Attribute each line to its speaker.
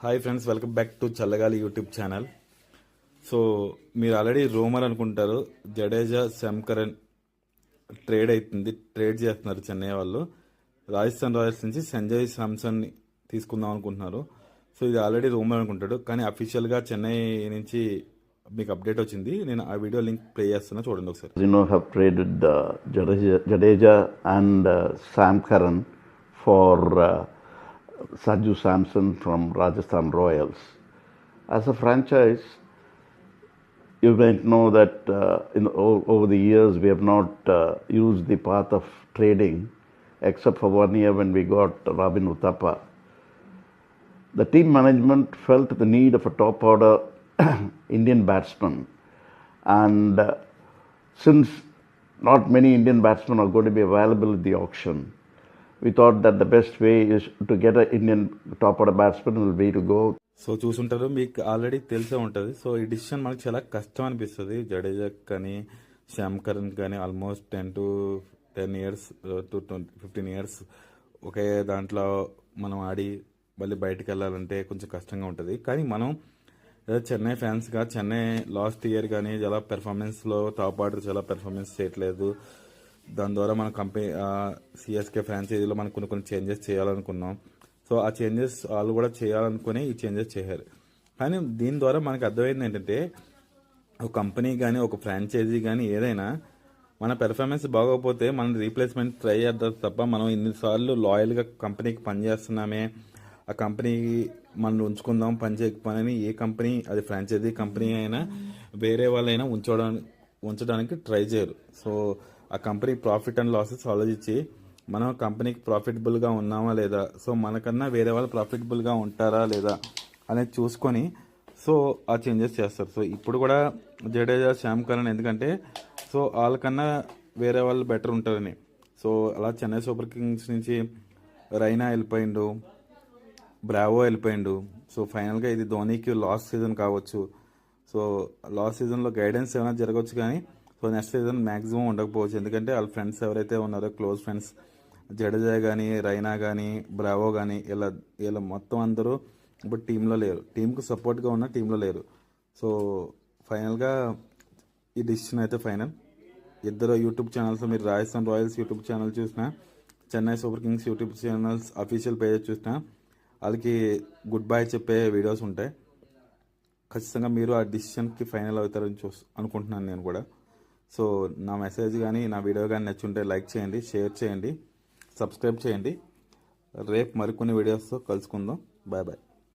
Speaker 1: Hi friends, welcome back to చల్లగాలి YouTube channel. So మీరు already rumour అనుకుంటారు. Jadeja Shankaran trade చేస్తున్నారు చెన్నై వాళ్ళు. రాజస్థాన్ రాయల్స్ నుంచి సంజయ్ శాంసన్ని తీసుకుందాం అనుకుంటున్నారు. సో ఇది ఆల్రెడీ రూమర్ అనుకుంటాడు, కానీ అఫీషియల్గా చెన్నై నుంచి మీకు అప్డేట్ వచ్చింది. నేను ఆ వీడియో లింక్ ప్లే చేస్తున్నా, చూడండి ఒకసారి.
Speaker 2: Have traded Jadeja and Sam Curran for Sanju Samson from Rajasthan Royals. As a franchise, you might know that over the years we have not used the path of trading except for 1 year when we got Robin Uthappa. The team management felt the need of a top order Indian batsman, and since not many Indian batsmen are going to be available at the auction, we thought that the best way is to get an Indian top order batsman will be to go.
Speaker 1: So చూసుంటారు, మీకు already తెలిసే ఉంటుంది. So ఈ decision మనకు చాలా కష్టం అనిపిస్తుంది. జడేజా కానీ శ్యామ్ కరణ్ కానీ ఆల్మోస్ట్ 10 years to 15 years ఒకే దాంట్లో మనం ఆడి మళ్ళీ బయటకు వెళ్ళాలంటే కొంచెం కష్టంగా ఉంటుంది. కానీ మనం చెన్నై ఫ్యాన్స్గా చెన్నై లాస్ట్ ఇయర్ కానీ చాలా పెర్ఫార్మెన్స్లో టాప్ ఆర్డర్ చాలా పెర్ఫార్మెన్స్ చేయట్లేదు. దాని ద్వారా మన సిఎస్కే ఫ్రాంచైజీలో మనం కొన్ని చేంజెస్ చేయాలనుకున్నాం. సో ఆ చేంజెస్ వాళ్ళు కూడా చేయాలనుకుని ఈ చేంజెస్ చేశారు. కానీ దీని ద్వారా మనకు అర్థమైంది ఏంటంటే, ఒక కంపెనీ కానీ ఒక ఫ్రాంచైజీ కానీ ఏదైనా మన పెర్ఫార్మెన్స్ బాగోకపోతే మనం రీప్లేస్మెంట్ ట్రై చేద్దాం తప్ప, మనం ఇన్నిసార్లు లాయల్గా కంపెనీకి పనిచేస్తున్నామే, ఆ కంపెనీ మనం ఉంచుకుందాం పని చేయకపోని ఏ కంపెనీ, అది ఫ్రాంచైజీ కంపెనీ అయినా వేరే వాళ్ళైనా ఉంచడానికి ట్రై చేయరు. సో ఆ కంపెనీ ప్రాఫిట్ అండ్ లాసెస్ ఆలోచించి మనం కంపెనీకి ప్రాఫిటబుల్గా ఉన్నామా లేదా, సో మనకన్నా వేరే వాళ్ళు ప్రాఫిటబుల్గా ఉంటారా లేదా అనేది చూసుకొని సో ఆ చేంజెస్ చేస్తారు. సో ఇప్పుడు కూడా జడేజా శ్యామ్ కరణ్, ఎందుకంటే సో వాళ్ళకన్నా వేరే వాళ్ళు బెటర్ ఉంటారని. సో అలా చెన్నై సూపర్ కింగ్స్ నుంచి రైనా వెళ్ళిపోయిండు, బ్రావో వెళ్ళిపోయిండు. సో ఫైనల్గా ఇది ధోనీకి లాస్ట్ సీజన్ కావచ్చు. సో లాస్ట్ సీజన్లో గైడెన్స్ ఏమైనా జరగవచ్చు, కానీ సో నెక్స్ట్ సీజన్ మ్యాక్సిమం ఉండకపోవచ్చు. ఎందుకంటే వాళ్ళ ఫ్రెండ్స్ ఎవరైతే ఉన్నారో క్లోజ్ ఫ్రెండ్స్, జడేజా కానీ రైనా కానీ బ్రావో కానీ ఇలా మొత్తం అందరూ ఇప్పుడు టీంలో లేరు, టీంకు సపోర్ట్గా ఉన్న టీంలో లేరు. సో ఫైనల్గా ఈ డిసిషన్ అయితే ఫైనల్. ఇద్దరు యూట్యూబ్ ఛానల్స్, మీరు రాజస్థాన్ రాయల్స్ యూట్యూబ్ ఛానల్ చూసినా, Chennai super Kings YouTube channels official pages చూసినా వాళ్ళకి గుడ్ బై చెప్పే వీడియోస్ ఉంటాయి. ఖచ్చితంగా మీరు ఆ డిసిషన్కి ఫైనల్ అవుతారని అనుకుంటున్నాను నేను కూడా. సో నా మెసేజ్ కానీ నా వీడియో కానీ నచ్చుంటే లైక్ చేయండి, షేర్ చేయండి, సబ్స్క్రైబ్ చేయండి. రేపు మరికొన్ని వీడియోస్తో కలుసుకుందాం. Bye bye.